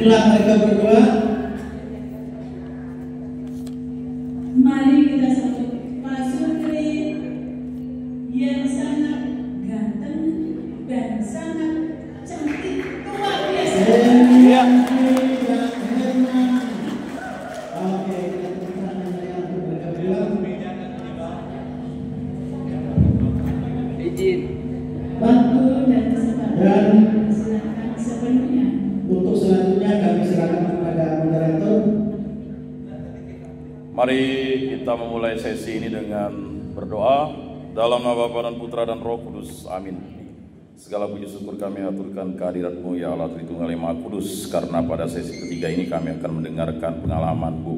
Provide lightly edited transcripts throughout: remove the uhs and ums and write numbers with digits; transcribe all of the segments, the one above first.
Inilah mereka berdua. Mari kita sambut Pak Sutri yang sangat ganteng dan sangat cantik, luar biasa. Iya. Izin. Waktu dan kesempatan silakan sepenuhnya. Untuk selanjutnya kami serahkan kepada moderator. Mari kita memulai sesi ini dengan berdoa dalam nama Bapa dan Putra dan Roh Kudus. Amin. Segala puji syukur kami aturkan kehadirat-Mu ya Allah Tritunggal yang Maha Kudus, karena pada sesi ketiga ini kami akan mendengarkan pengalaman Bu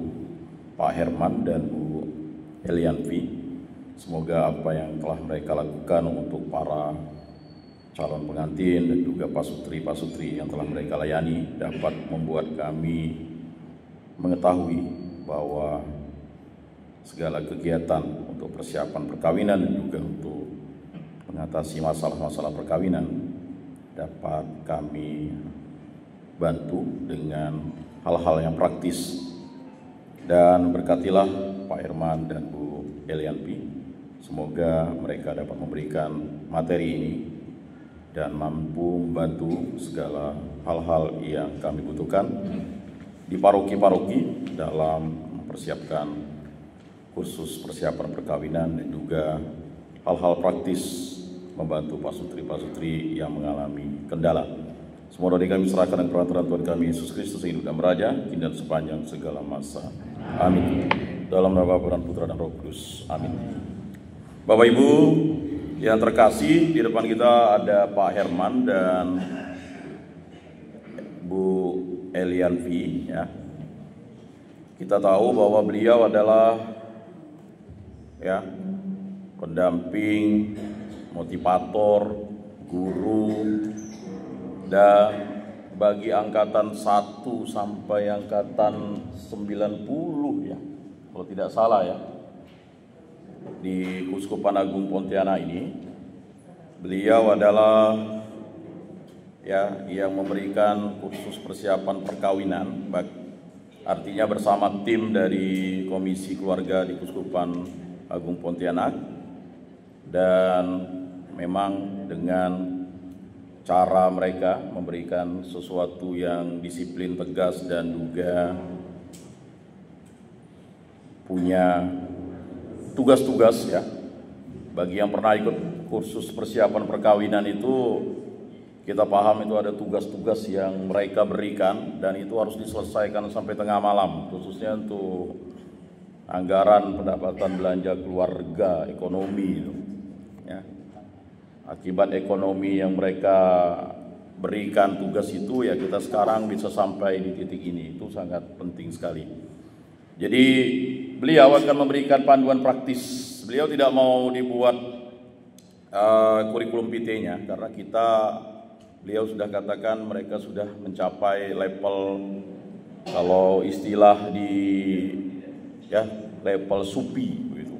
Pak Herman dan Bu Elianvi. Semoga apa yang telah mereka lakukan untuk para calon pengantin dan juga pasutri yang telah mereka layani dapat membuat kami mengetahui bahwa segala kegiatan untuk persiapan perkawinan dan juga untuk mengatasi masalah-masalah perkawinan dapat kami bantu dengan hal-hal yang praktis. Dan berkatilah Pak Herman dan Bu Elianvi, semoga mereka dapat memberikan materi ini dan mampu membantu segala hal-hal yang kami butuhkan di paroki-paroki dalam mempersiapkan kursus persiapan perkawinan dan juga hal-hal praktis membantu pasutri-pasutri yang mengalami kendala. Semua doa kami serahkan dan peraturan Tuhan kami Yesus Kristus yang hidup dan beraja kini dan sepanjang segala masa. Amin. Dalam nama Bapa dan Putra dan Roh Kudus. Amin. Bapak Ibu yang terkasih, di depan kita ada Pak Herman dan Bu Elianvi ya. Kita tahu bahwa beliau adalah ya pendamping, motivator, guru, dan bagi angkatan 1 sampai angkatan 90 ya, kalau tidak salah ya, di Kuskupan Agung Pontianak ini, beliau adalah ya yang memberikan kursus persiapan perkawinan, artinya bersama tim dari Komisi Keluarga di Kuskupan Agung Pontianak, dan memang dengan cara mereka memberikan sesuatu yang disiplin, tegas, dan juga punya tugas-tugas ya. Bagi yang pernah ikut kursus persiapan perkawinan itu, kita paham itu ada tugas-tugas yang mereka berikan dan itu harus diselesaikan sampai tengah malam, khususnya untuk anggaran pendapatan belanja keluarga, ekonomi itu ya. Akibat ekonomi yang mereka berikan tugas itu ya, kita sekarang bisa sampai di titik ini. Itu sangat penting sekali. Jadi beliau akan memberikan panduan praktis. Beliau tidak mau dibuat kurikulum vitae-nya karena beliau sudah katakan mereka sudah mencapai level, kalau istilah di ya, level supi begitu.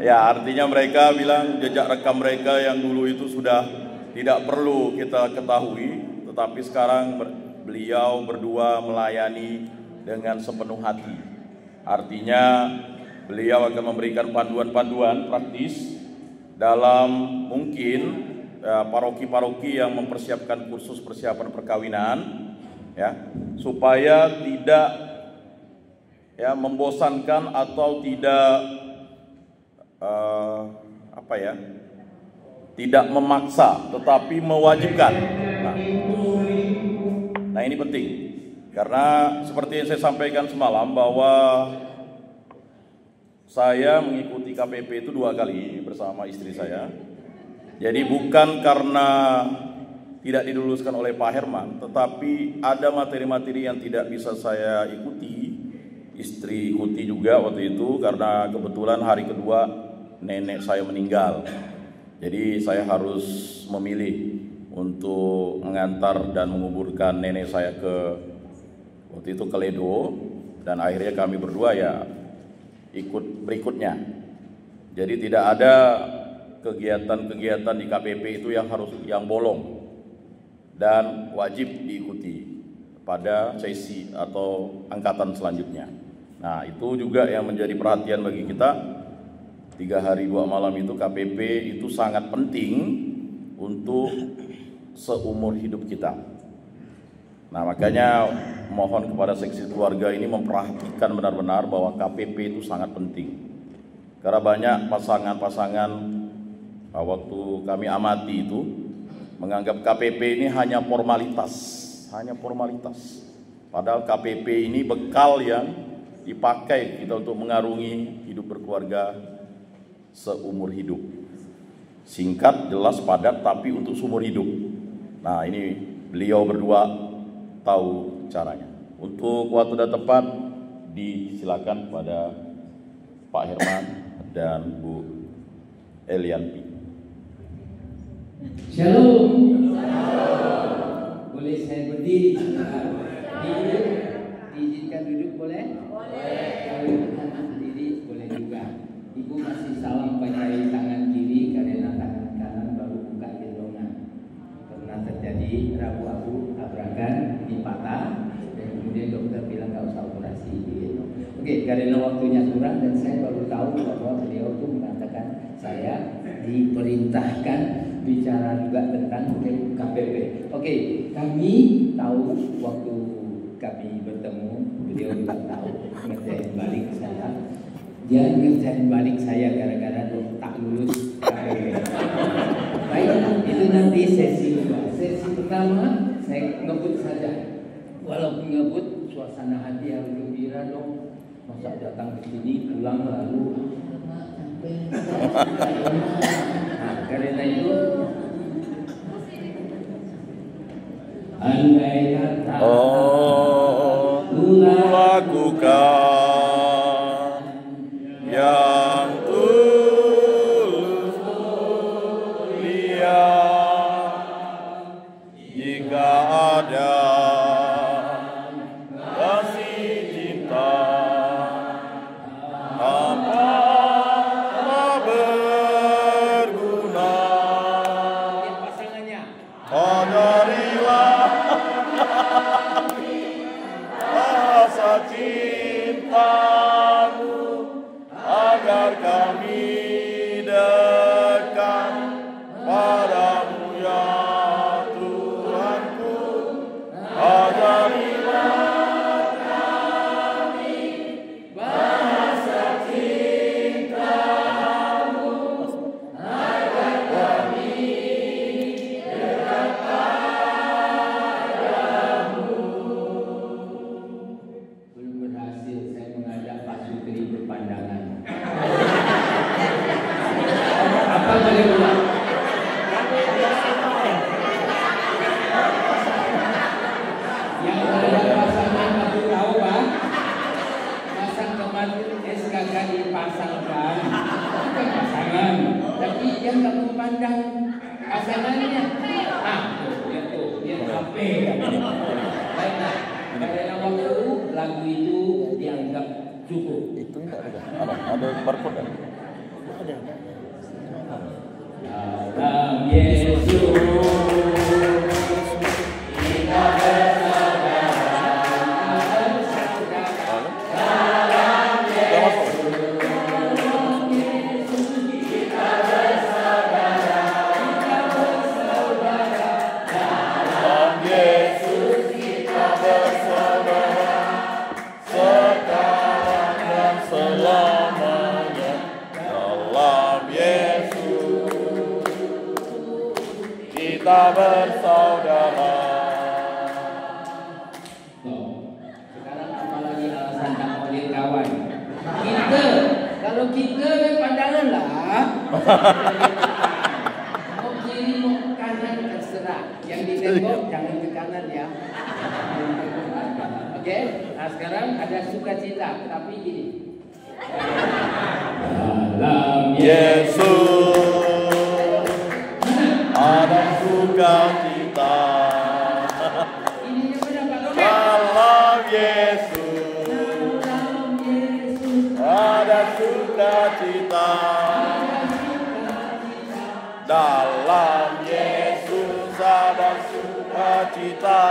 Ya artinya mereka bilang jejak rekam mereka yang dulu itu sudah tidak perlu kita ketahui, tetapi sekarang beliau berdua melayani dengan sepenuh hati. Artinya beliau akan memberikan panduan-panduan praktis dalam mungkin paroki-paroki yang mempersiapkan kursus persiapan perkawinan ya, supaya tidak ya membosankan atau tidak tidak memaksa, tetapi mewajibkan. Nah ini penting, karena seperti yang saya sampaikan semalam bahwa saya mengikuti KPP itu 2 kali bersama istri saya. Jadi bukan karena tidak diluluskan oleh Pak Herman, tetapi ada materi-materi yang tidak bisa saya ikuti. Istri ikuti juga waktu itu karena kebetulan hari kedua nenek saya meninggal. Jadi saya harus memilih untuk mengantar dan menguburkan nenek saya waktu itu ke Ledo, dan akhirnya kami berdua ya ikut berikutnya. Jadi tidak ada kegiatan-kegiatan di KPP itu yang bolong. dan wajib diikuti pada sesi atau angkatan selanjutnya. Nah, itu juga yang menjadi perhatian bagi kita. 3 hari 2 malam itu KPP itu sangat penting untuk seumur hidup kita. Nah, makanya mohon kepada seksi keluarga ini memperhatikan benar-benar bahwa KPP itu sangat penting. Karena banyak pasangan-pasangan waktu kami amati itu menganggap KPP ini hanya formalitas. Padahal KPP ini bekal yang dipakai kita untuk mengarungi hidup berkeluarga seumur hidup. Singkat, jelas, padat, tapi untuk seumur hidup. Nah, ini beliau berdua tahu caranya. Untuk waktu dan tempat disilakan pada Pak Herman dan Bu Elianti. Shalom. Boleh saya berdiri? Diizinkan duduk boleh? Boleh. Berdiri boleh juga. Ibu masih salam pakai tangan kiri karena tangan kanan baru buka gendongan. Karena terjadi rabu-rabu tabrakan ini patah dan kemudian dokter bilang nggak usah operasi. Gitu. Oke, karena waktunya kurang dan saya baru tahu bahwa beliau itu mengatakan saya diperintahkan bicara juga tentang KPP. Oke, kami tahu waktu kami bertemu beliau juga tahu ngerjain balik saya. Dia ngerjain balik saya gara-gara tak lulus KPP. Baik, itu nanti sesi kedua. Sesi pertama saya ngebut saja. Walaupun ngebut, suasana hati harus gembira dong. Masa datang ke sini pulang lalu nah, karena itu andai kata lakukan yang tulus mulia, jika ada kasih cinta apalah berguna. pasangannya Ajarilah rasa cintamu agar kami dekat padamu ya Tuhanku. Ajarilah rasa cintamu agar kami dekat padamu. belum berhasil saya mengajak Pak Sutri berpandangan. Apa boleh ulang? Yang ada pasangan aku tahu Pak. Pasang kemarin SKK dipasangkan bukan pasangan, tapi dia nggak memandang pasangannya. Dia HP. Baiklah, karena waktu lagu itu dianggap cukup. Itu ada barcode kan? Dalam Yesus kita bersaudara. Dalam Yesus kita bersaudara. Dalam Yesus kita bersaudara, sekarang dan selamanya. Dalam Yesus kita bersaudara. Sekarang apalagi alasan tak mau lihat kawan. Kalau kita pandangan lah. Mau kiri mau kanan terserah. Yang di tembok jangan ke kanan ya. Oke. Nah sekarang ada sukacita tapi gini. Dalam Yesus ada sukacita. Ininya berapa? Dalam Yesus ada sukacita. Dalam Yesus ada sukacita. kita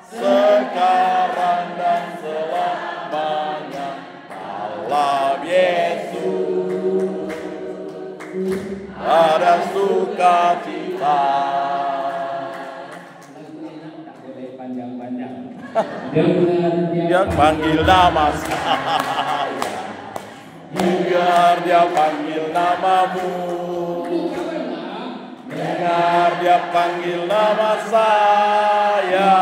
sekarang dan selamanya dalam Yesus ada sukacita. Dia panggil nama saya, dengar dia panggil namamu, dengar dia panggil nama saya,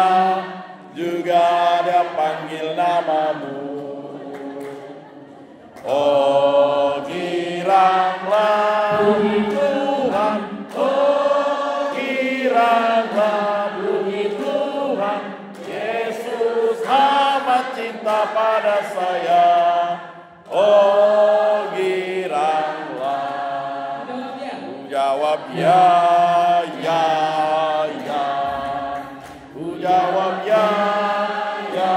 juga dia panggil namamu. Oh giranglah Tuhan, oh giranglah puji Tuhan, Yesus amat cinta pada saya. Oh giranglah, jawab ya, ya, ya. Ku jawab ya, ya,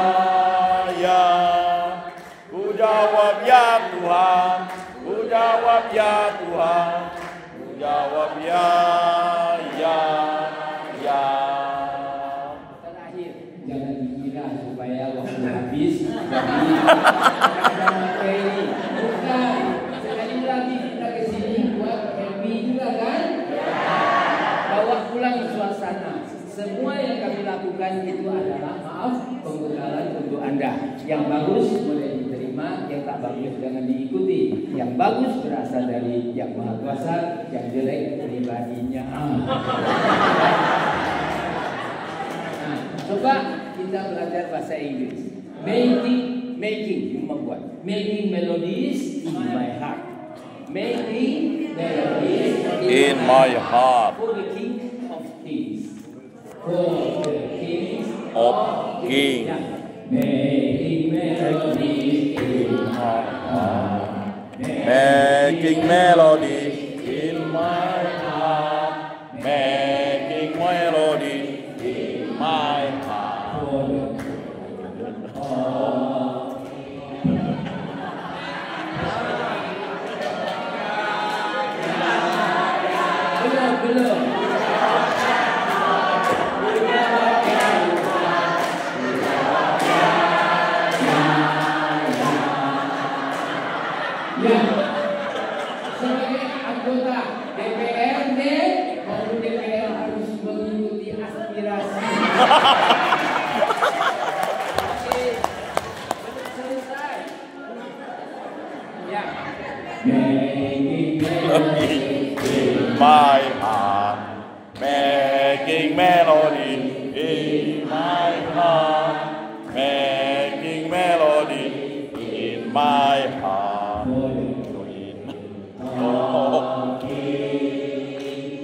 ya. Ku jawab ya Tuhan, ku jawab ya Tuhan, ku jawab ya, ya, ya. Terakhir, jangan dikira supaya waktu habis. Bukan, sekali lagi kita kesini buat happy juga kan? Bawa pulang suasana. Semua yang kami lakukan itu adalah maaf pembekalan untuk Anda. Yang bagus boleh diterima, yang tak bagus jangan diikuti. Yang bagus berasal dari Yang Maha Kuasa, yang jelek pribadinya. Nah, coba kita belajar bahasa Inggris. Making membuat. Making melodies in my heart. Making melodies In my heart. For the King of Kings. For the Kings Of King. Making melodies in my heart. Making melody in my heart, making melody in my heart. Belum. Ya, sebagai anggota DPRD, kalau DPR harus mengikuti aspirasi. Oke, selesai. Ya. In my heart, making melody in my heart, making melody in my heart.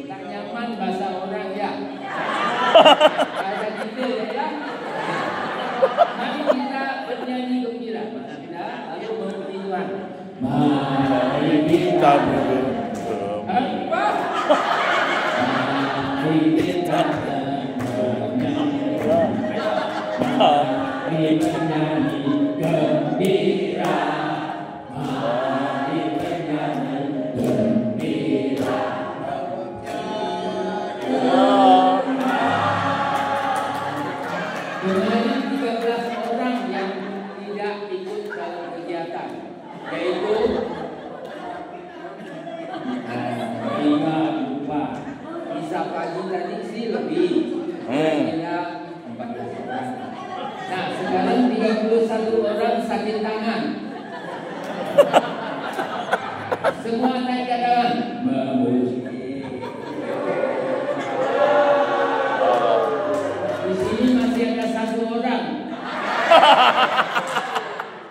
Tak nyaman bahasa orang ya. Bahasa kita ya. Mari kita bernyanyi gembira. Kita lalu memuji Tuhan. Mari kita bergembira. Apa? Mari kita bernyanyi. Mari bernyanyi gembira. Mari bernyanyi gembira. Dengan 13 orang yang tidak ikut dalam kegiatan, yaitu 5 bisa pagi tadi sih lebih, kira 14 orang. Nah sekarang 31 orang sakit tangan. Semua naik ke tangan. Memuji. Di sini masih ada 1 orang.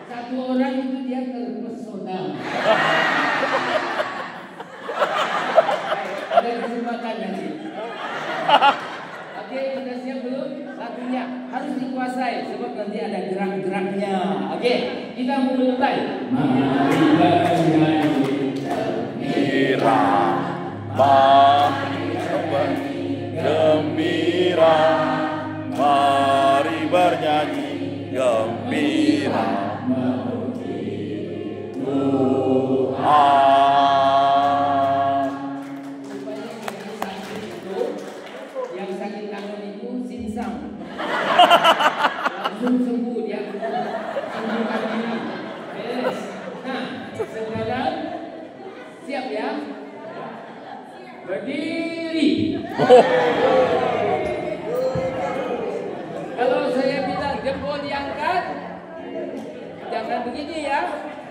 1 orang itu dia terpesona. Ada kesempatan nanti. Oke, sudah siap belum? Lagunya harus dikuasai sebab nanti ada gerak-geraknya. Oke, kita mulai. Mari bernyanyi Gembira, mari gembira, mari bernyanyi gembira. Supaya yang sakit itu, yang sakit tangan itu sinsang.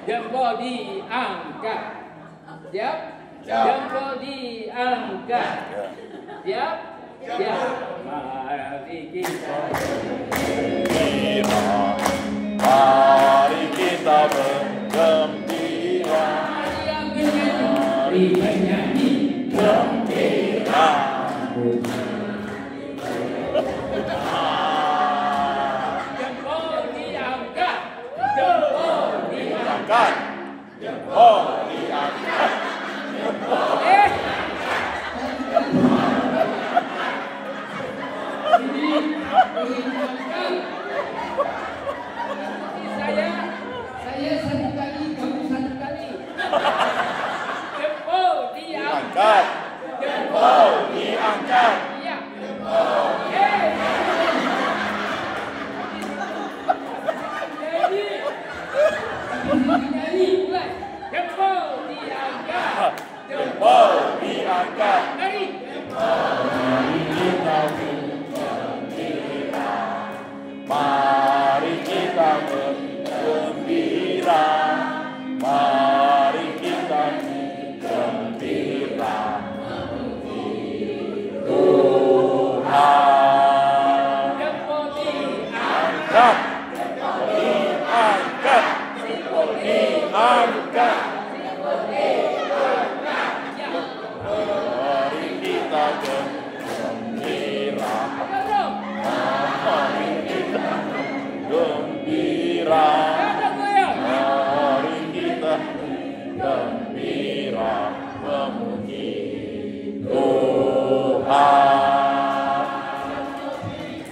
Jempol diangkat. Siap? Siap. Jempol diangkat. Siap? Siap. Mari kita Gembira, mari kita bergembira. mari menyanyi. Gembira. Jempol diangkat. Jempol diangkat. Angkat. Oh, diangkat. Saya satu kali, kamu satu kali. Jempol diangkat. Angkat. Oh, diangkat. Iya. Nyanyi mulai. Jempol diangkat. Oh, diangkat. Mari. Mari kita bergembira. Mari kita bergembira. Tuhan Jempol angkat, diangkat. diangkat, diangkat. Mari kita bergembira. Mari kita gembira. Mari kita gembira memuji Tuhan.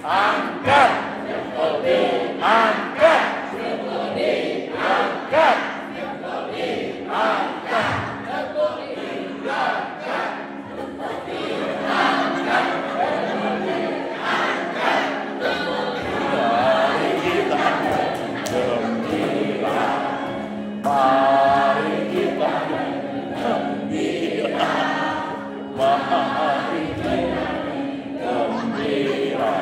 Angkat, angkat, angkat, angkat. Mari kita gembira. Mari kita gembira. Mari kita gembira.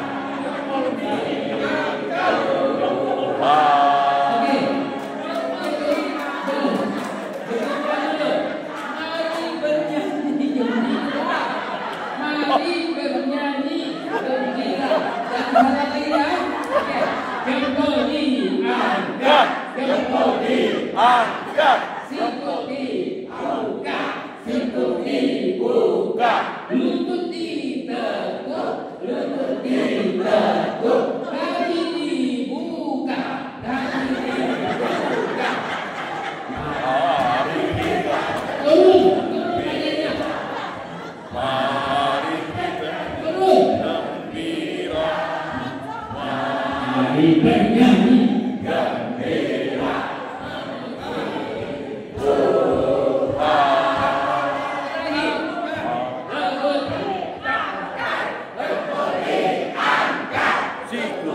Mari bernyanyi gembira. Jangan salah lagi ya. Oke. Jempol diangkat. Jempol Diangkat, siku dibuka. Siku dibuka. Lutut ditekuk. Lutut ditekuk. Kaki dibuka. Kaki dibuka. mari kita, Turun badannya. mari kita Turun. gembira. Mari bernyanyi. Siku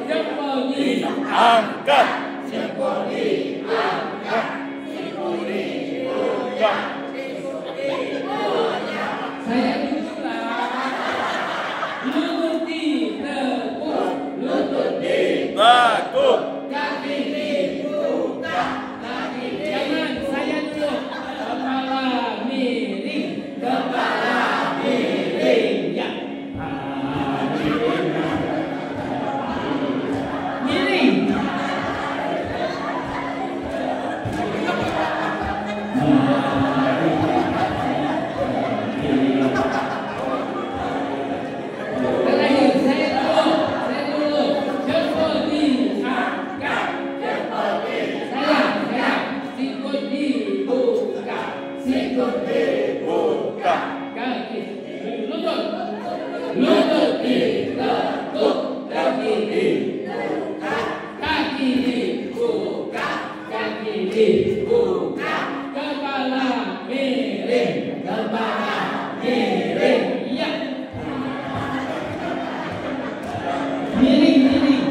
jempol diangkat, siku diangkat, siku dibuka. Saya duduklah. dibuka. Kaki lutut. Lutut ditekuk. Kaki dibuka. Kaki dibuka. Kaki dibuka. Kepala miring. Kepala miring. Ya. Miring, miring.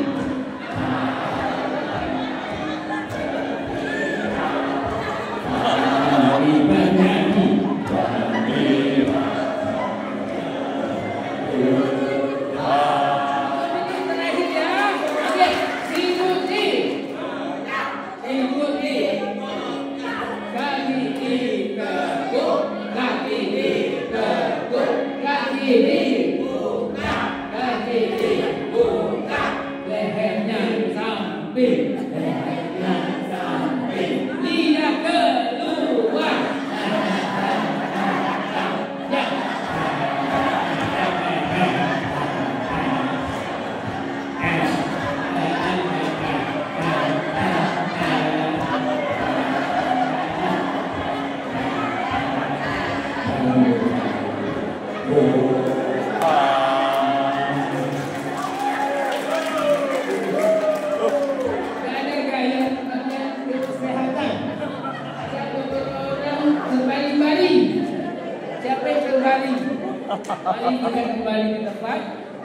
Mari kita kembali ke tempat.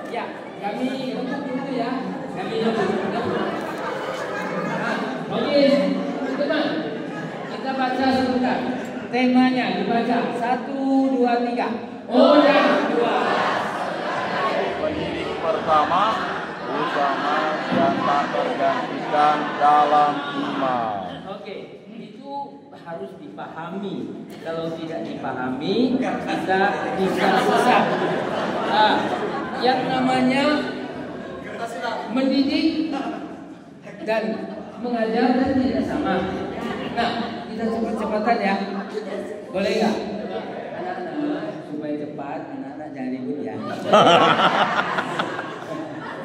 Ya, kami duduk dulu ya. Kami duduk. Oke, teman. Kita baca sebentar. Temanya dibaca 1, 2, 3. Orang dua. Pendidik pertama, utama dan tak tergantikan dalam iman. Oke, itu harus dipahami. Kalau tidak dipahami, kita bisa sesat. Nah, yang namanya mendidik dan mengajar kan tidak sama. Nah, kita cepat-cepatan ya. Boleh nggak? Anak-anak supaya cepat, anak-anak jangan ribut ya.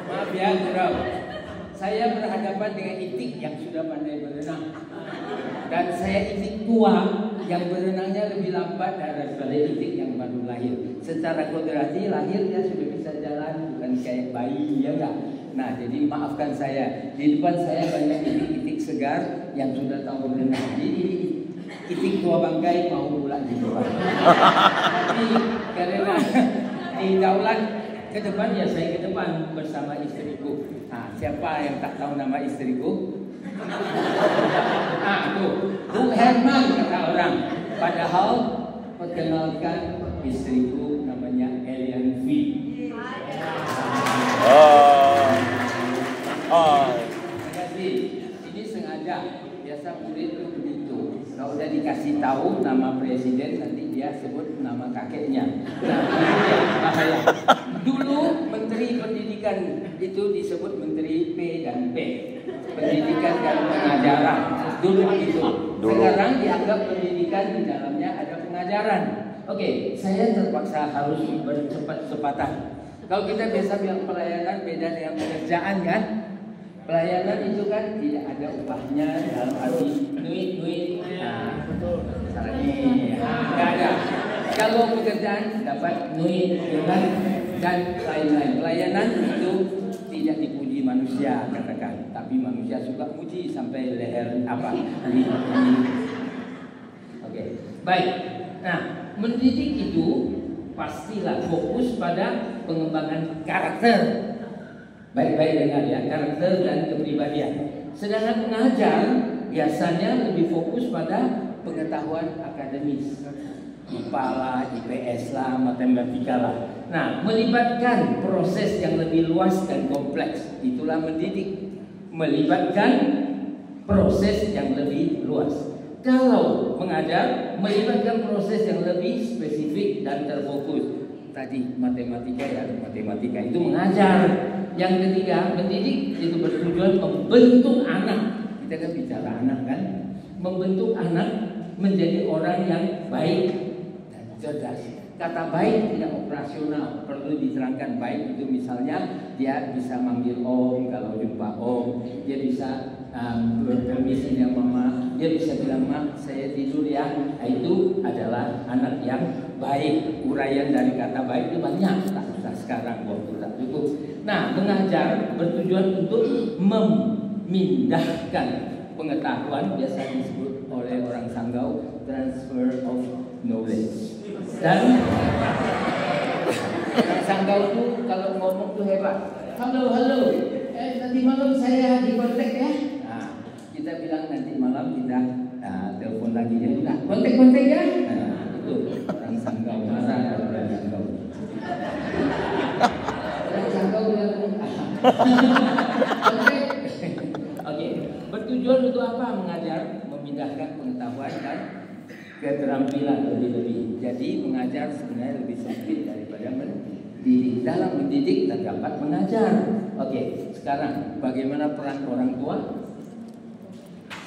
Maaf ya, Guru. Saya berhadapan dengan itik yang sudah pandai berenang. Dan saya itik tua yang berenangnya lebih lambat daripada itik yang baru lahir. Secara kodrati lahir dia sudah bisa jalan, bukan kayak bayi, ya enggak? Nah, jadi maafkan saya. Di depan saya banyak itik-itik segar yang sudah tahu berenang. Jadi itik tua bangkai mau pula di depan. Tapi karena di daulat ke depan ya saya ke depan bersama istriku. Nah, siapa yang tak tahu nama istriku? Tuh, Bu Herman kata orang. Padahal perkenalkan istriku namanya Elian V. Terima kasih. Ini sengaja. Biasa murid itu begitu. Kalau udah dikasih tahu nama presiden, nanti dia sebut nama kakeknya. Nah, itu bahaya. Dulu Menteri Pendidikan itu disebut Menteri P dan P. Pendidikan dan pengajaran. Dulu itu. Sekarang dianggap pendidikan di dalamnya ada pengajaran. Oke, saya terpaksa harus bercepat-cepatan. Kalau kita biasa bilang pelayanan beda dengan pekerjaan kan? Pelayanan itu kan tidak ada upahnya dalam arti duit. Nah, nggak ada. Kalau pekerjaan dapat duit dan lain-lain. Pelayanan itu tidak dipuji manusia katakan, tapi manusia suka puji sampai leher apa? Oke, baik. Nah, mendidik itu pastilah fokus pada pengembangan karakter. Baik-baik dengar ya, karakter dan kepribadian. Sedangkan pengajar biasanya lebih fokus pada pengetahuan akademis. IPA lah, IPS lah, matematika lah. Nah, melibatkan proses yang lebih luas dan kompleks. Itulah mendidik. Melibatkan proses yang lebih luas. Kalau mengajar, melibatkan proses yang lebih spesifik dan terfokus. Tadi matematika ya, matematika itu mengajar. Yang ketiga, mendidik itu bertujuan membentuk anak. Kita kan bicara anak kan, membentuk anak menjadi orang yang baik dan cerdas. Kata baik tidak operasional, perlu diterangkan. Baik itu misalnya dia bisa manggil om kalau jumpa om, dia bisa permisi ya mama, dia bisa bilang mak saya tidur ya. Itu adalah anak yang baik. Uraian dari kata baik itu banyak, tak usah sekarang waktu tak cukup. Nah, mengajar bertujuan untuk memindahkan pengetahuan, biasa disebut oleh orang Sanggau transfer of knowledge. Dan orang Sanggau itu kalau ngomong tuh hebat. Halo, nanti malam saya di kontak ya. Nah, kita bilang nanti malam kita telepon lagi, dia bilang kontak ya. Nah, itu orang Sanggau marah kalau orang Sanggau. Orang Sanggau bilang kontak. Oke, bertujuan untuk apa mengajar? Memindahkan pengetahuan dan keterampilan lebih-lebih. Jadi mengajar sebenarnya lebih sempit daripada mendidik. Dalam mendidik terdapat mengajar. Oke, sekarang bagaimana peran orang tua?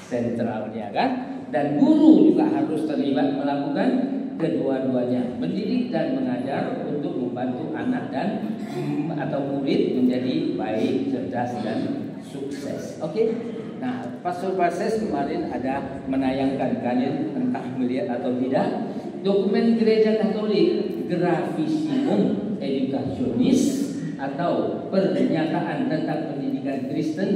Sentralnya kan? Dan guru juga harus terlibat melakukan kedua-duanya, mendidik dan mengajar untuk membantu anak dan atau murid menjadi baik, cerdas dan sukses. Oke. Nah, Pastor Barses kemarin ada menayangkan, kalian entah melihat atau tidak, dokumen Gereja Katolik Gravissimum Educationis atau pernyataan tentang pendidikan Kristen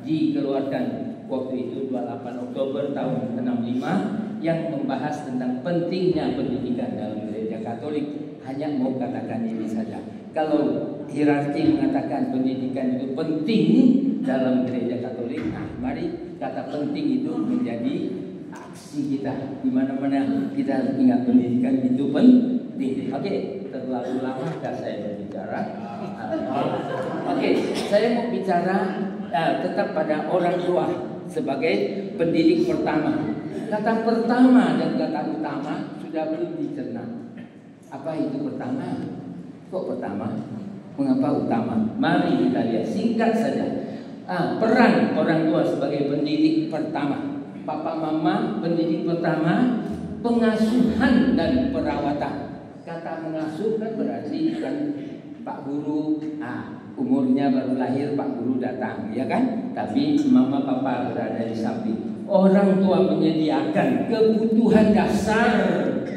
dikeluarkan waktu itu 28 Oktober tahun 65 yang membahas tentang pentingnya pendidikan dalam Gereja Katolik. Hanya mau katakan ini saja. Kalau hierarki mengatakan pendidikan itu penting dalam Gereja Katolik, mari kata penting itu menjadi aksi kita. Di mana-mana kita ingat pendidikan itu penting. Oke, terlalu lama saya berbicara. Oke, saya mau bicara tetap pada orang tua sebagai pendidik pertama. Kata pertama dan kata utama sudah belum dicerna. Apa itu pertama? Kok pertama? Mengapa utama? Mari kita lihat singkat saja. Peran orang tua sebagai pendidik pertama. Papa mama pendidik pertama, pengasuhan dan perawatan. Kata mengasuh kan berarti kan Pak Guru, umurnya baru lahir Pak Guru datang, ya kan? Tapi mama papa berada di samping. Orang tua menyediakan kebutuhan dasar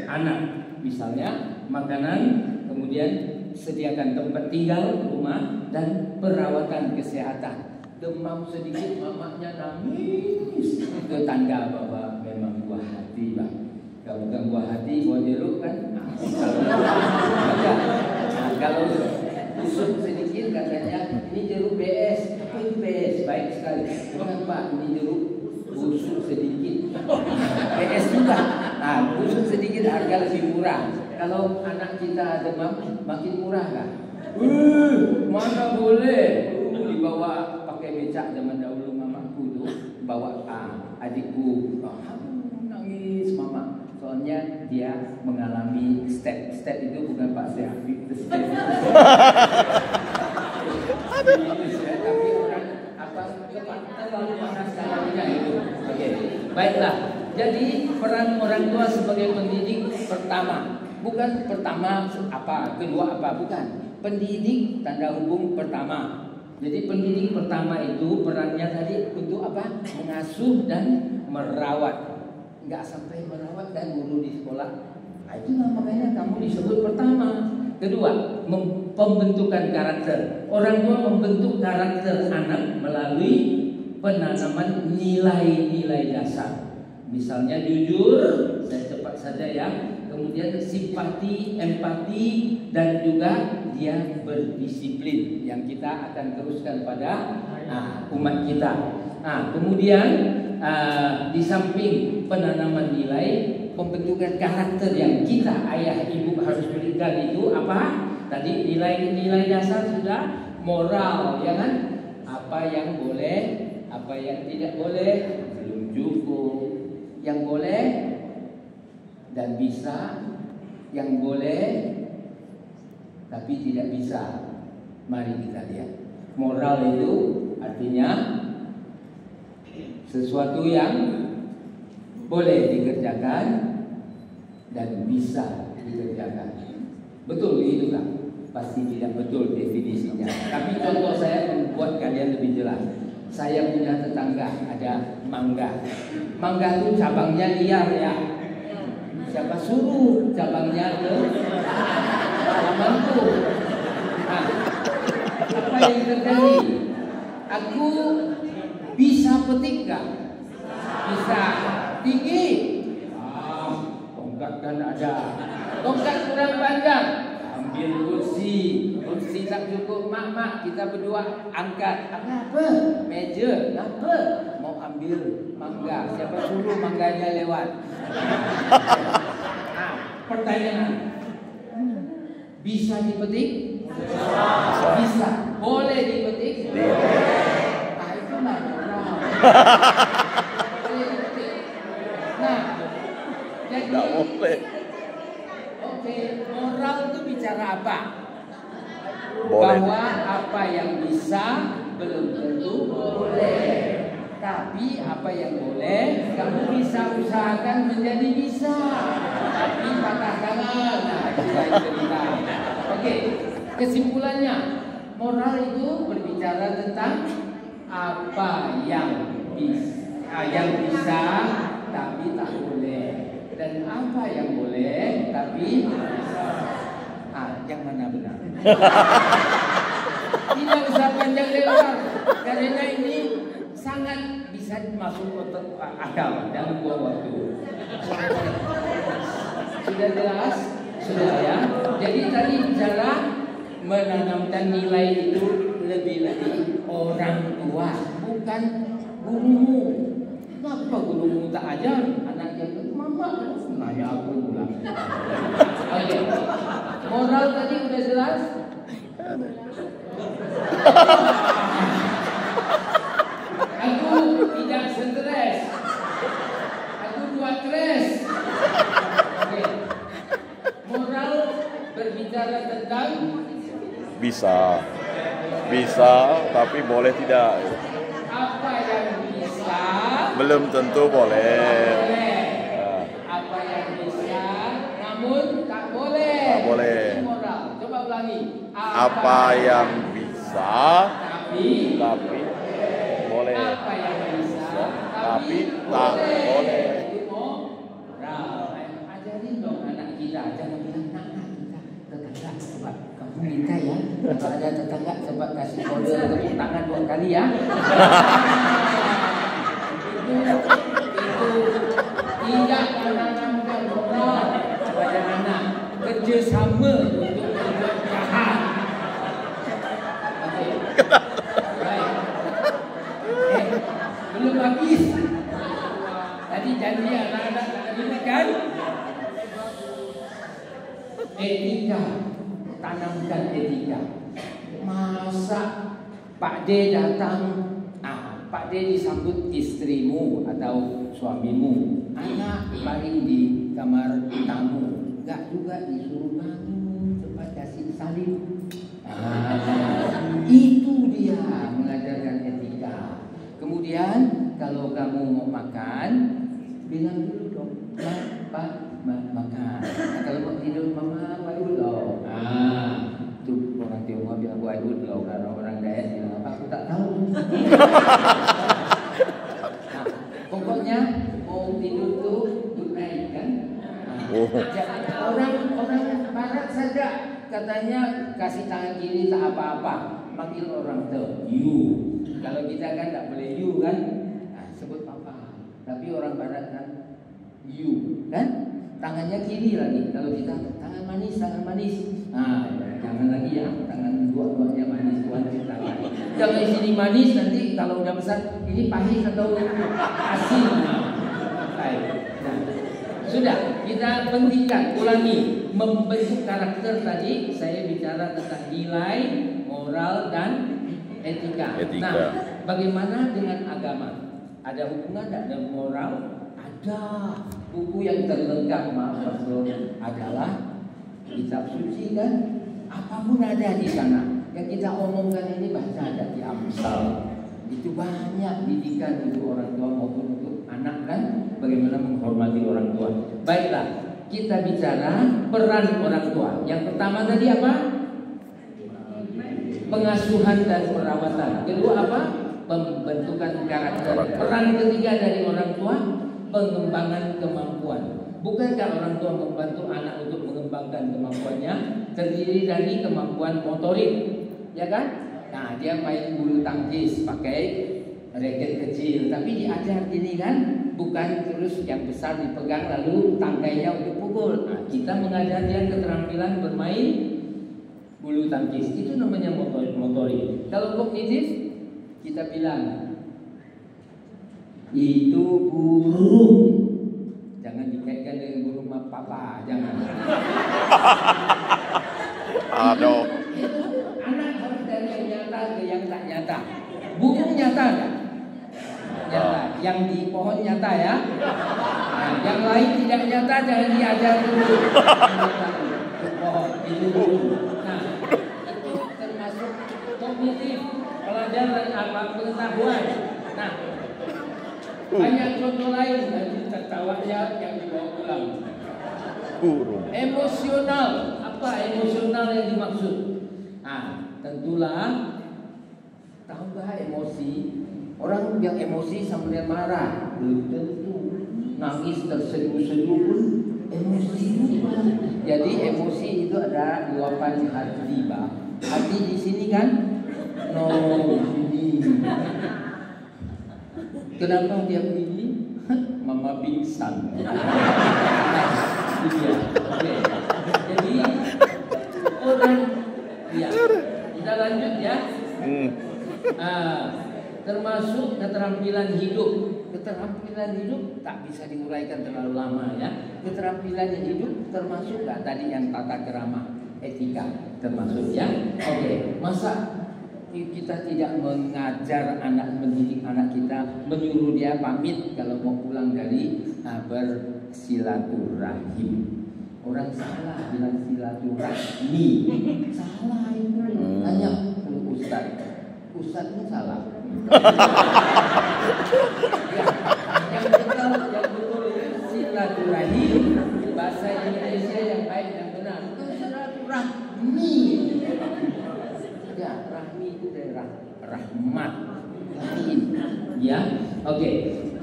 anak, misalnya makanan, kemudian sediakan tempat tinggal, rumah, dan perawatan kesehatan. Demam sedikit mamanya nangis, itu tanda bahwa memang buah hati, Bang. Kalau bukan buah hati, buah jeruk kan? Kalau busuk sedikit katanya ini jeruk BS, itu BS baik sekali. Bukan Pak, ini jeruk busuk sedikit. BS juga. Busuk sedikit harga lebih murah. Kalau anak kita demam makin murah kan? Mana boleh? Dibawa pakai becak zaman dahulu mamaku tuh bawa adikku nangis mama. Soalnya dia mengalami step itu bukan Pak Syafik step. Tapi orang terlalu panas dalamnya itu. Oke, baiklah. Jadi peran orang tua sebagai pendidik pertama, bukan pertama apa, kedua apa, bukan. Pendidik tanda hubung pertama. Jadi pendidik pertama itu perannya tadi untuk apa? Mengasuh dan merawat. Enggak sampai merawat dan guru di sekolah. Itulah makanya kamu disebut pertama. Kedua, pembentukan karakter. Orang tua membentuk karakter anak melalui penanaman nilai-nilai dasar. Misalnya jujur, saya cepat saja ya. Kemudian simpati, empati, dan juga dia berdisiplin yang kita akan teruskan pada umat kita. Kemudian di samping penanaman nilai, pembentukan karakter yang kita ayah ibu harus berikan itu apa? Tadi nilai-nilai dasar sudah, moral ya kan? Apa yang boleh, apa yang tidak boleh, belum cukup. Yang boleh dan bisa, yang boleh tapi tidak bisa. Mari kita lihat. Moral itu artinya sesuatu yang boleh dikerjakan dan bisa dikerjakan. Betul itu kan? Pasti tidak betul definisinya. Tapi contoh saya membuat kalian lebih jelas. Saya punya tetangga ada mangga. Mangga itu cabangnya liar ya. Siapa suruh cabangnya ke halamanku? Nah, apa yang terjadi? Aku bisa petik gak? Bisa. Tinggi? Tongkat kan ada. Tongkat kurang panjang. Ambil kursi tak cukup, mak kita berdua angkat. Apa? Meja. Apa? Mau ambil mangga. Siapa suruh mangganya lewat? Pertanyaan. Bisa dipetik? Bisa. Boleh dipetik? Itu lah. Boleh dipetik. Nah, jadi oke, moral itu bicara apa? Bahwa apa yang bisa belum tentu boleh. Tapi apa yang boleh kamu bisa usahakan menjadi bisa. Tapi patah tangan. Nah, itu lain cerita. Oke, kesimpulannya moral itu berbicara tentang apa yang bisa tapi tak boleh, dan apa yang boleh tapi yang mana benar? Tidak usah panjang lebar, karena ini sangat bisa masuk otak akal dalam buang waktu. Sudah jelas? Sudah ya? Jadi tadi bicara menanamkan nilai itu lebih-lebih orang tua, bukan gurumu. Kenapa gurumu tak ajar? Anaknya itu mama nanya aku pula. Oke. Moral tadi udah jelas? Aku tidak stres. Aku buat stres. Oke. Moral berbicara tentang bisa tapi boleh tidak. Apa yang bisa Belum tentu boleh. Apa yang bisa namun tak boleh. Tak boleh. Itu moral. Coba ulangi. Apa yang bisa tapi boleh. Apa yang bisa Tapi tak boleh. Itu moral. Ajarin dong anak kita, jangan bilang nak kita tetangga coba kamu minta ya. Kalau ada tetangga coba kasih kode tepuk tangan 2 kali ya. Itu tidak menanamkan moral pada anak. Kerjasama untuk berbuat jahat. Oke. Baik. Belum habis. Tadi janji anak-anak tak ada kan? Etika. Tanamkan etika. Masa Pak D datang, Pak D disambut istrimu atau suamimu, anak baring di kamar tamu, enggak juga disuruh bangun, cepat kasih salim. Itu dia mengajarkan etika. Kemudian kalau kamu mau makan, bilang dulu dong, Pak, makan. Kalau mau tidur, Mama, wa'ud loh. Itu orang Tionghoa bilang wa'ud loh, karena orang Dayak bilang apa, aku tak tahu. Pokoknya mau tidur tuh good night kan. Orang Barat saja katanya kasih tangan kiri tak apa-apa, manggil orang tuh you. Kalau kita kan tak boleh you kan, sebut papa. Tapi orang Barat kan you kan, tangannya kiri lagi. Kalau kita tangan manis. Jangan lagi ya, tangan dua-duanya manis, Tuhan ciptakan. Jangan sini manis, nanti kalau udah besar ini pahit atau asin. Sudah, kita pentingkan, ulangi. Membentuk karakter tadi saya bicara tentang nilai, moral dan etika. Nah, bagaimana dengan agama? Ada hubungan tidak dengan moral? Ada. Buku yang terlengkap adalah kitab suci kan? Apapun ada di sana. Yang kita omongkan ini bahasa ada di Amsal. Itu banyak didikan untuk orang tua maupun untuk anak kan, bagaimana menghormati orang tua. Baiklah, kita bicara peran orang tua. Yang pertama tadi apa? Pengasuhan dan perawatan. Kedua apa? pembentukan karakter. Peran ketiga dari orang tua, pengembangan kemampuan. Bukankah orang tua membantu anak untuk mengembangkan kemampuannya? Terdiri dari kemampuan motorik, ya kan? Nah, dia main bulu tangkis pakai raket kecil, tapi diajar gini kan, bukan terus yang besar dipegang lalu tangkainya untuk pukul. Nah, kita mengajar dia keterampilan bermain bulu tangkis, itu namanya motorik. Kalau kognitif, kita bilang itu burung. Jangan dikaitkan dengan burung papa, jangan. Aduh. Itu anak harus dari yang nyata ke yang tak nyata. Burung nyata nggak? Nyata. Yang di pohon nyata ya. Nah, yang lain tidak nyata jangan diajar dulu. Pohon itu burung. Nah, itu termasuk kognitif, pelajaran apa pengetahuan. Nah, banyak contoh lain nanti tertawanya yang dibawa pulang. Emosional, apa emosional yang dimaksud? Nah, tentulah tahu nggak emosi? Orang yang emosi sambil marah, belum tentu nangis terseduh-seduh pun emosi. Jadi emosi itu ada luapan hati, Pak. Hati di sini kan? No, ini. Kenapa dia begini? Mama pingsan. Iya. Oke. Jadi orang, ya. Kita lanjut ya. Termasuk keterampilan hidup. Keterampilan hidup tak bisa diuraikan terlalu lama ya. Keterampilan hidup termasuk nggak tadi yang tata kerama, etika termasuk ya. Oke. Masa kita tidak mengajar anak, mendidik anak kita, menyuruh dia pamit kalau mau pulang dari bersilaturahim. Orang salah bilang silaturahmi, salah itu. Tanya ke Ustaz, Ustaz itu salah. Ya, yang betul silaturahim, bahasa Indonesia yang baik dan benar. Silaturahmi. Ya, rahmi itu dari rahmat, rahim. Ya, oke.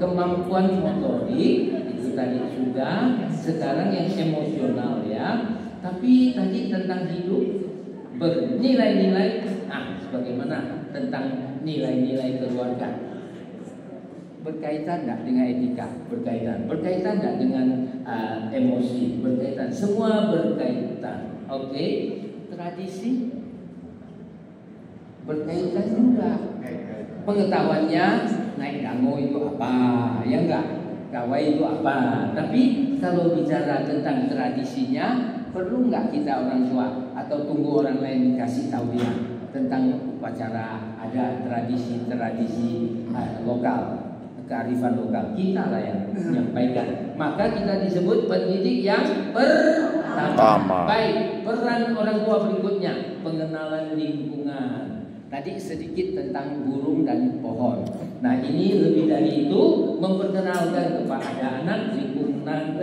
Kemampuan motorik itu tadi sudah. Sekarang yang emosional ya. Tapi tadi tentang hidup bernilai-nilai. Sebagaimana tentang nilai-nilai keluarga. Berkaitan tidak dengan etika? Berkaitan tidak dengan emosi? Berkaitan. Semua berkaitan. Oke. Tradisi berkaitan juga. Pengetahuannya naik dango itu apa, ya enggak? Gawai itu apa? Tapi kalau bicara tentang tradisinya, perlu enggak kita orang tua atau tunggu orang lain kasih tahu dia tentang upacara, ada tradisi-tradisi lokal, kearifan lokal? Kita lah yang menyampaikan. Maka kita disebut pendidik yang pertama. Baik, peran orang tua berikutnya, pengenalan lingkungan. Tadi sedikit tentang burung dan pohon. Nah, ini lebih dari itu, memperkenalkan kepada anak lingkungan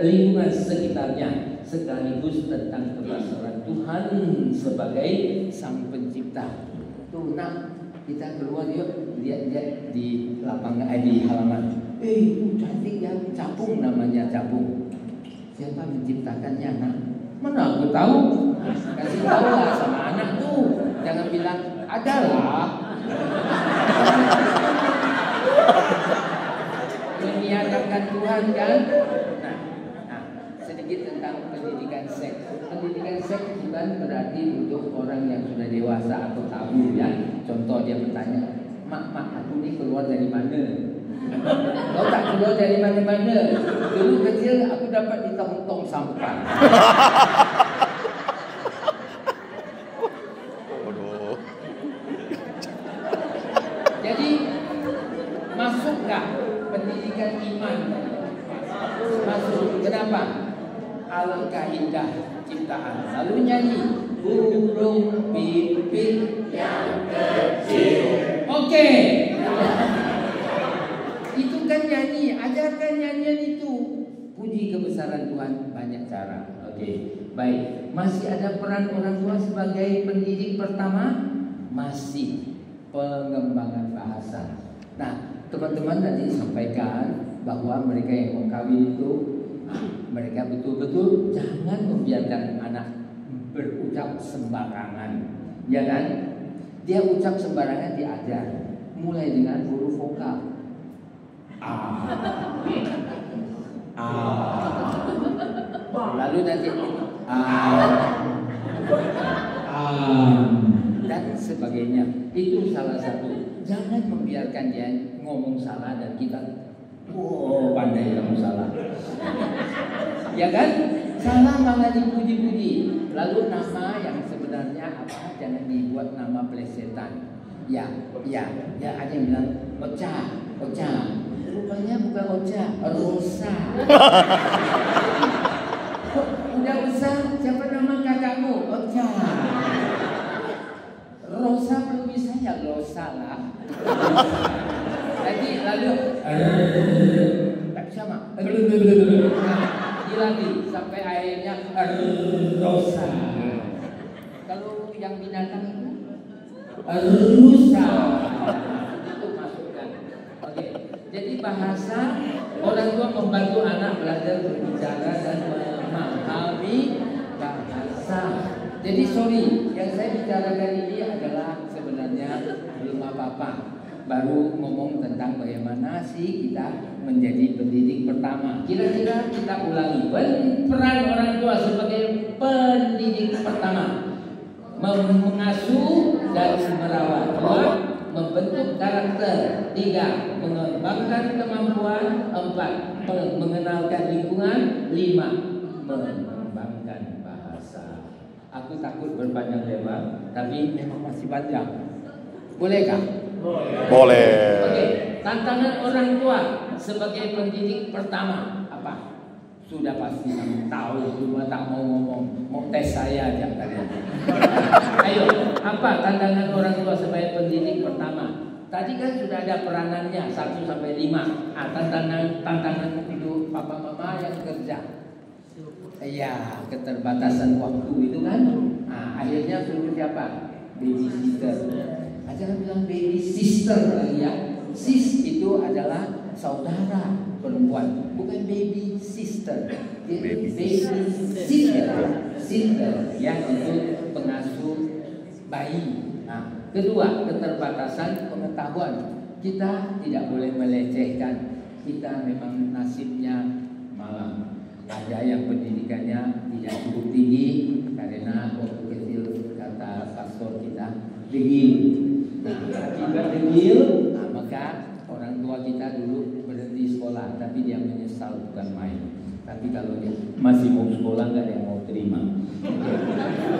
sekitarnya, sekaligus tentang kebesaran Tuhan sebagai Sang Pencipta. Tuh, nak, kita keluar yuk, lihat-lihat di lapangan, di halaman. Itu cantik ya, capung namanya, capung. Siapa menciptakannya, nak? Mana aku tahu? Kasih tahu lah sama anak tuh. Jangan bilang adalah. Meniadakan Tuhan kan? Nah, sedikit tentang pendidikan seks. Pendidikan seks bukan berarti untuk orang yang sudah dewasa atau tabu ya. Contoh dia bertanya, mak aku ini keluar dari mana? Kau tak keluar dari mana-mana. Dulu kecil aku dapat di tong-tong sampah. Jadi masuk nggak pendidikan iman? Masuk. Kenapa? Alangkah indah ciptaan. Lalu nyanyi burung pipit yang kecil. Oke. Itu kan nyanyi. Ajarkan nyanyian itu. Puji kebesaran Tuhan banyak cara. Oke. Baik. Masih ada peran orang tua sebagai pendidik pertama? Masih. Pengembangan bahasa. Nah, teman-teman tadi sampaikan bahwa mereka yang mau kawin itu, mereka betul-betul jangan membiarkan anak berucap sembarangan, ya kan? Dia ucap sembarangan diajar, mulai dengan huruf vokal. Lalu nanti dan sebagainya. Itu salah satu. Jangan membiarkan dia ngomong salah dan kita pandai kamu salah. Ya kan? Salah malah dipuji-puji. Lalu nama yang sebenarnya apa? Jangan dibuat nama plesetan. Ya, ada yang bilang Ocha. Rupanya bukan Ocha, Rosa. Udah besar, siapa nama kakakmu? Ocha. Rosa belum bisa ya Rosa lah. Lagi lalu tak sama. Dilatih sampai akhirnya Rosa. Kalau yang binatang itu rusa. Itu masukkan. Oke. Jadi bahasa orang tua membantu anak belajar berbicara dan memahami bahasa. Jadi sorry, yang saya bicarakan ini adalah sebenarnya belum apa-apa. Baru ngomong tentang bagaimana sih kita menjadi pendidik pertama. Kira-kira kita ulangi peran orang tua sebagai pendidik pertama. Mengasuh dan merawat. 2. Membentuk karakter. 3. Mengembangkan kemampuan. 4. Mengenalkan lingkungan. 5. Mengembangkan bahasa. Aku takut berpanjang lebar, tapi memang masih panjang. Bolehkah? Boleh. Oke. Tantangan orang tua sebagai pendidik pertama apa? Sudah pasti kamu tahu, cuma tak mau ngomong, mau tes saya aja kalian. Ayo, apa tantangan orang tua sebagai pendidik pertama? Tadi kan sudah ada peranannya 1 sampai 5. Tantangan itu papa mama yang kerja. Iya, keterbatasan waktu itu kan. Akhirnya suruh siapa? Babysitter. Jangan bilang baby sister lagi ya. Sis itu adalah saudara perempuan, bukan baby sister. Baby sister yang itu pengasuh bayi. Kedua, keterbatasan pengetahuan. Kita tidak boleh melecehkan. Kita memang nasibnya malang. Ada yang pendidikannya tidak cukup tinggi karena waktu kecil kata pastor kita degil. Akibat degil, maka orang tua kita dulu berhenti sekolah, tapi dia menyesal bukan main. Tapi kalau dia masih mau sekolah nggak ada yang mau terima.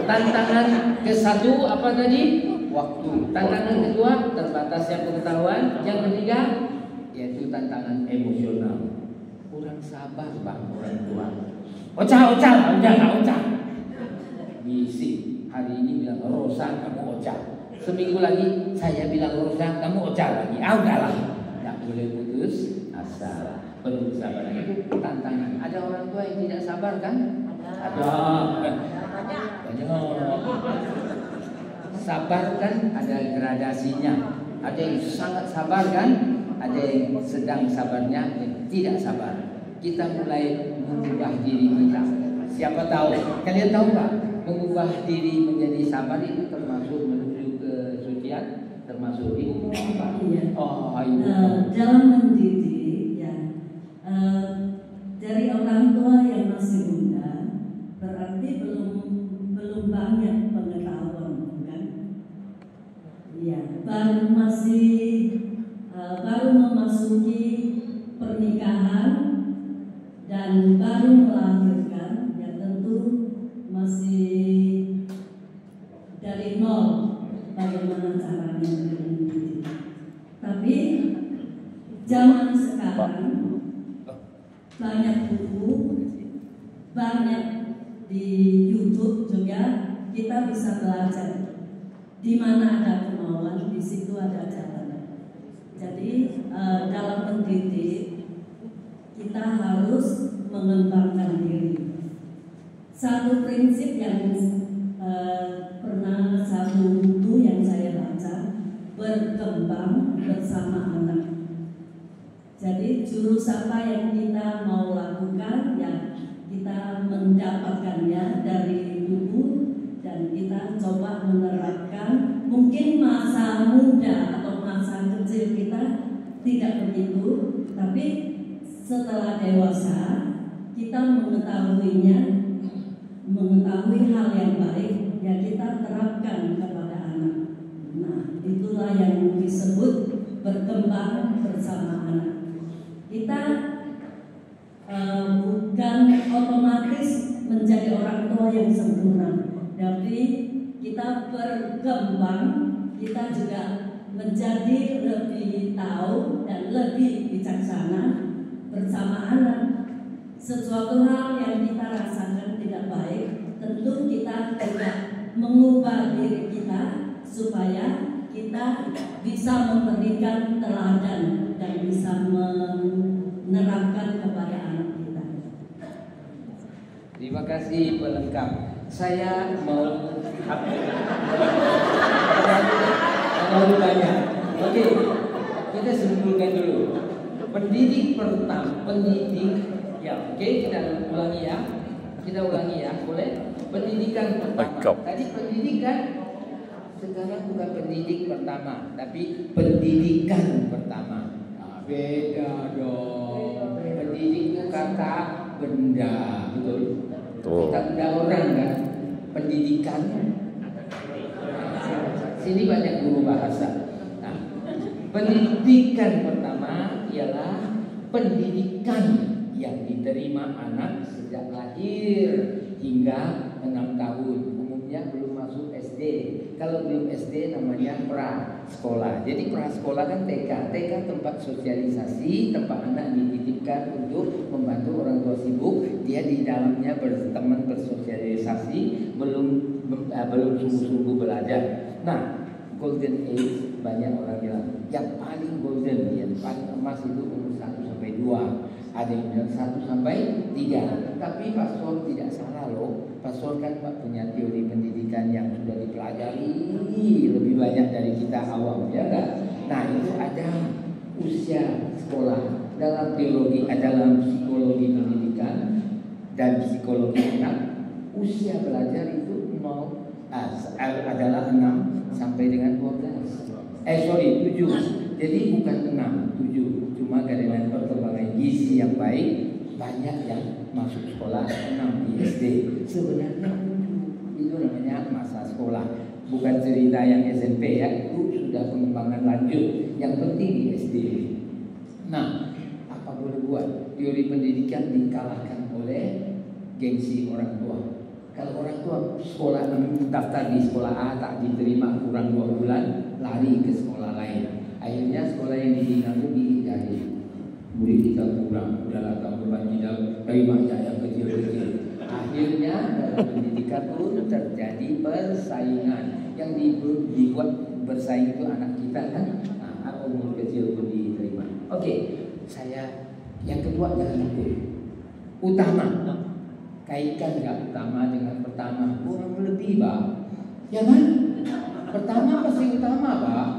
Tantangan ke-1 apa tadi? Waktu. Tantangan kedua terbatasnya pengetahuan. Yang ketiga yaitu tantangan emosional. Kurang sabar bang orang tua. Ocha. Bisik. Hari ini bilang Rosa, kamu Ocha. Seminggu lagi saya bilang Rosa, kamu Ocha lagi. Udahlah. Tidak boleh putus asa. Perlu sabar. Itu tantangan. Ada orang tua yang tidak sabar kan? Ada. Banyak. Sabar kan ada gradasinya. Ada yang sangat sabar kan? Ada yang sedang sabarnya, yang tidak sabar. Kita mulai mengubah diri kita. Siapa tahu? Kalian tahu nggak? Mengubah diri menjadi sabar itu termasuk menuju kesucian, termasuk ibu apa? Iya. Dalam mendidik, ya, dari orang tua yang masih muda, berarti belum banyak pengetahuan, kan? Iya. Baru memasuki pernikahan dan baru melahirkan, ya tentu masih dari nol bagaimana caranya mendidik. Tapi zaman sekarang banyak buku, banyak di YouTube juga kita bisa belajar. Di mana ada kemauan, di situ ada jalan. Jadi dalam mendidik kita harus mengembangkan diri. Satu prinsip yang pernah satu buku yang saya baca, berkembang bersama anak. Jadi jurus apa yang kita mau lakukan, ya kita mendapatkannya dari buku dan kita coba menerapkan. Mungkin masa muda atau masa kecil kita tidak begitu, tapi setelah dewasa kita mengetahuinya, mengetahui hal yang baik, ya kita terapkan kepada anak. Nah, itulah yang disebut berkembang bersama anak. Kita bukan otomatis menjadi orang tua yang sempurna, tapi kita berkembang, kita juga menjadi lebih tahu dan lebih bijaksana bersama anak. Sesuatu hal yang kita rasakan tidak baik, tentu kita juga mengubah diri kita supaya kita bisa memberikan teladan dan bisa menerapkan kepada anak kita. Terima kasih pelengkap. Saya mau banyak. Oke, kita simpulkan dulu. Pendidik pertama, ya, oke, kita ulangi ya, boleh? Pendidikan pertama. Tadi pendidikan. Sekarang bukan pendidik pertama, tapi pendidikan pertama. Nah, beda dong. Pendidik itu kata benda, betul? Kata benda orang kan. Pendidikan. Sini banyak guru bahasa. Nah, pendidikan pertama ialah pendidikan yang diterima anak sejak lahir hingga 6 tahun. Umumnya belum masuk SD. Kalau belum SD namanya prasekolah. Jadi prasekolah kan TK. TK tempat sosialisasi, tempat anak dititipkan untuk membantu orang tua sibuk. Dia di dalamnya berteman, bersosialisasi, belum sungguh-sungguh belajar. Nah, golden age banyak orang bilang yang paling golden, yang paling emas itu umur 1 sampai 2. Ada yang bilang 1 sampai 3. Tapi Pastor tidak salah loh. Pastor kan punya teori pendidikan yang sudah dipelajari lebih banyak dari kita awam, ya kan? Nah, itu ada usia sekolah. Dalam teologi, dalam psikologi pendidikan dan psikologi anak, usia belajar itu adalah 6 sampai dengan 7. Jadi bukan 6, 7. Cuma karena perkembangan gizi yang baik, banyak yang masuk sekolah 6 di SD. Sebenarnya itu namanya masa sekolah. Bukan cerita yang SMP ya, itu sudah pengembangan lanjut. Yang penting di SD. Nah, apa boleh buat? Teori pendidikan dikalahkan oleh gengsi orang tua. Kalau orang tua sekolah daftar di sekolah A tak diterima kurang 2 bulan, lari ke sekolah lain. Akhirnya sekolah yang ditinggalkan dari murid kita kurang, udahlah kamu tidak terima yang kecil-kecil. Akhirnya dalam pendidikan pun terjadi persaingan. Yang dibuat bersaing itu anak kita kan, umur kecil pun diterima. Oke, saya yang kedua jangan lupa utama. Kaitkan nggak utama dengan pertama? Kurang lebih, Pak. Ya kan? Pertama pasti utama, Pak.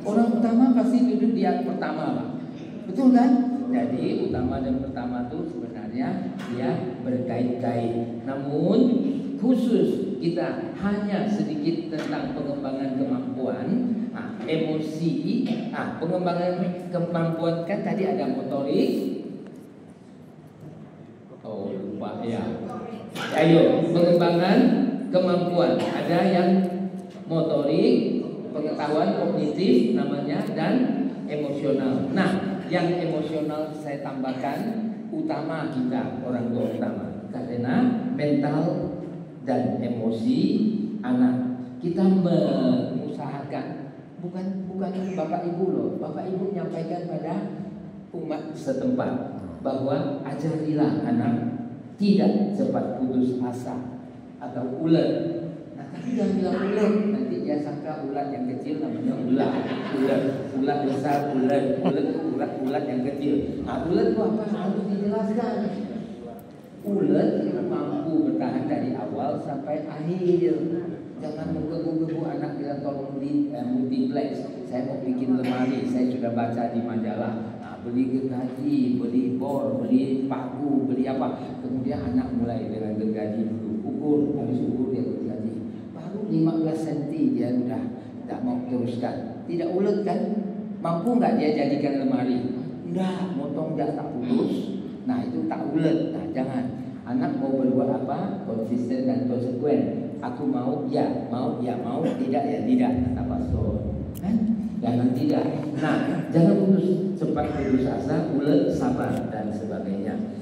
Orang utama pasti duduk di yang pertama, Pak. Betul kan? Jadi utama dan pertama itu sebenarnya dia berkait-kait. Namun khusus kita hanya sedikit tentang pengembangan kemampuan, emosi, pengembangan kemampuan kan tadi ada motorik. Oh lupa ya. Ayo pengembangan kemampuan ada yang motorik, pengetahuan kognitif namanya dan emosional. Nah, yang emosional saya tambahkan utama kita orang tua utama karena mental dan emosi anak kita mengusahakan bukan bapak ibu loh. Bapak ibu menyampaikan pada umat setempat bahwa ajarilah anak tidak cepat putus asa atau ulet. Nah, tapi jangan bilang ulet, nanti dia sangka ulat yang kecil namanya ulat besar, ulat yang kecil. Nah, ulet itu apa? Harus dijelaskan. Ulet mampu bertahan dari awal sampai akhir. Jangan menggebu-gebu anak bilang tolong di multiplex. Saya mau bikin lemari, saya sudah baca di majalah. Nah, beli gergaji, beli bor, beli paku, beli apa. Kemudian anak mulai dengan gergaji dulu. Ukur, habis ukur dia gergaji. Baru 15 cm dia udah tak mau teruskan. Tidak ulet kan? Mampu nggak dia jadikan lemari? Enggak, motong dia tak putus. Nah itu tak ulet. Nah jangan. Anak mau berbuat apa? Konsisten dan konsekuen. Aku mau, ya mau, ya mau, tidak ya tidak, kata pastor. Kan? Jangan tidak. Nah, jangan putus cepat putus asa, ulet, sabar dan sebagainya.